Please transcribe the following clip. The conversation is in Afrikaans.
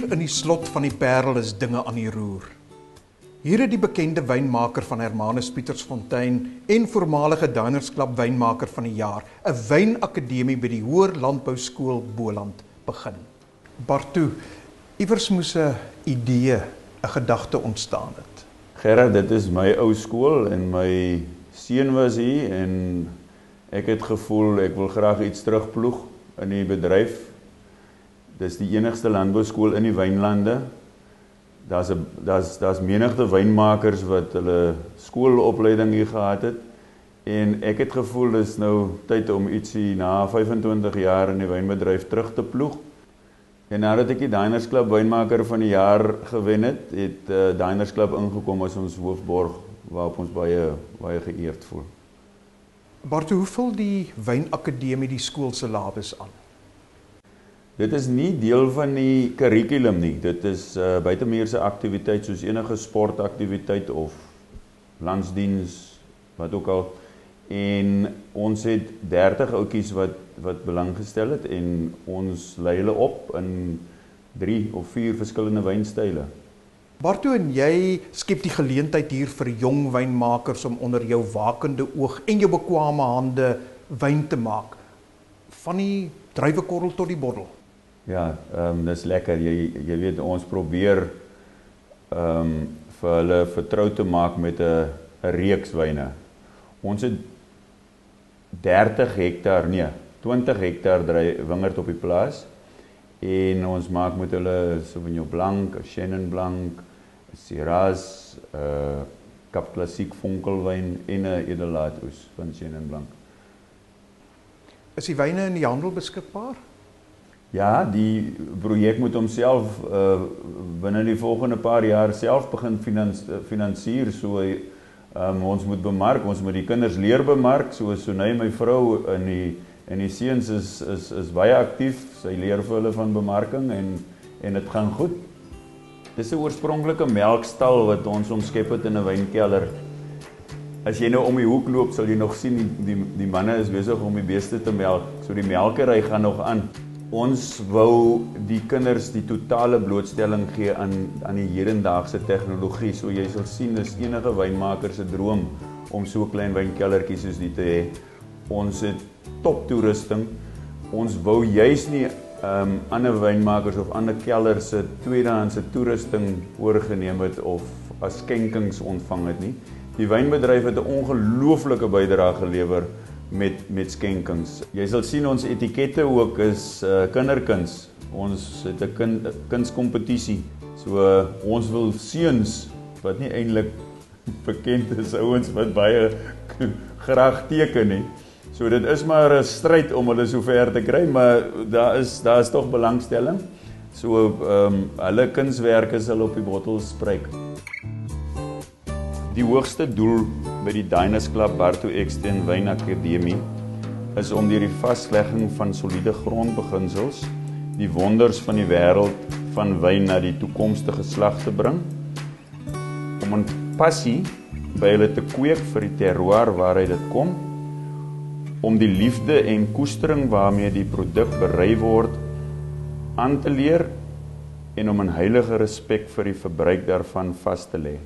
Hier in die slot van die Parel is dinge aan die roer. Hier het die bekende wynmaker van Hermanus Pietersfontein en voormalige Diners Club wynmaker van die jaar 'n wynakademie by die Hoër Landbouskool Boland begin. Bartu, iewers moes 'n idee, 'n gedagte ontstaan het. Gerard, dit is my ou skool en my seun was hier en ek het gevoel ek wil graag iets terugploeg in die bedryf. Dis die enigste landbouskool in die wynlande. Daar's menigte wynmakers wat hulle skoolopleiding hier gehad het. En ek het gevoel dis nou tyd om ietsie na 25 jaar in die wynbedryf terug te ploeg. En nadat ek die Diners Club wynmaker van die jaar gewen het, het Diners Club ingekom as ons hoofborg waarop ons baie geëerd voel. Bartu, hoe vul die wynakademie die skool se labes aan? Dit is nie deel van die kurrikulum nie. Dit is buitemuurse aktiwiteit soos enige sportaktiwiteit of landsdiens, wat ook al. En ons het 30 ouetjies wat belang gestel het en ons lei hulle op in 3 of 4 verskillende wynstyle. Bartu, en jy skep die geleentheid hier vir jong wynmakers om onder jou wakende oog en jou bekwame hande wyn te maak. Van die druiwekorrel tot die bottel. Ja, dis lekker. Jy weet, ons probeer vir hulle vertrou te maak met 'n reeks wyne. Ons het 20 hektaar wingerd op die plaas en ons maak met hulle Sauvignon Blanc, Chenin Blanc, Shiraz, Kap Klassiek vonkelwyn en 'n edelaatoes van Chenin Blanc. Is die wyne in die handel beskikbaar? Ja, die projek moet homself binne die volgende paar jaar self begin finansier. So ons moet bemark, ons moet die kinders leer bemark. So Sonay, my vrou, en die seuns is baie aktief. Sy leer vir hulle van bemarking en dit gaan goed. Dis 'n oorspronklike melkstal wat ons omskep het in 'n wynkelder. As jy nou om die hoek loop, sal jy nog sien die manne is besig om die beeste te melk. So die melkery gaan nog aan. Ons wou die kinders die totale blootstelling gee aan die hedendaagse tegnologie. So jy sal sien, dis enige wynmaker se droom om so 'n klein wynkellertjie soos die te hê. Ons het top toerusting. Ons wou juis nie ander wynmakers of ander kellers se tweedehandse toerusting oorgeneem het of as skenkings ontvang het nie. Die wynbedryf het 'n ongelooflike bydrae gelewer met skenkings. Jy sal sien ons etikette ook is kinderkuns. Ons het 'n kunskompetisie. So ons wil seuns wat nie eintlik bekend is, ouens wat baie graag teken nie. So dit is maar 'n stryd om hulle so ver te kry, maar daar is tog belangstelling. So hulle kunswerke sal op die bottel spruik. Die hoogste doel by die Diners Club Bartu Eckstine Wynakademie is om deur die vaslegging van soliede grondbeginsels die wonders van die wêreld van wyn na die toekomstige slag te bring, om 'n passie by hulle te kweek vir die terroir waaruit dit kom, om die liefde en koestering waarmee die produk berei word aan te leer en om 'n heilige respek vir die verbruik daarvan vas te lê.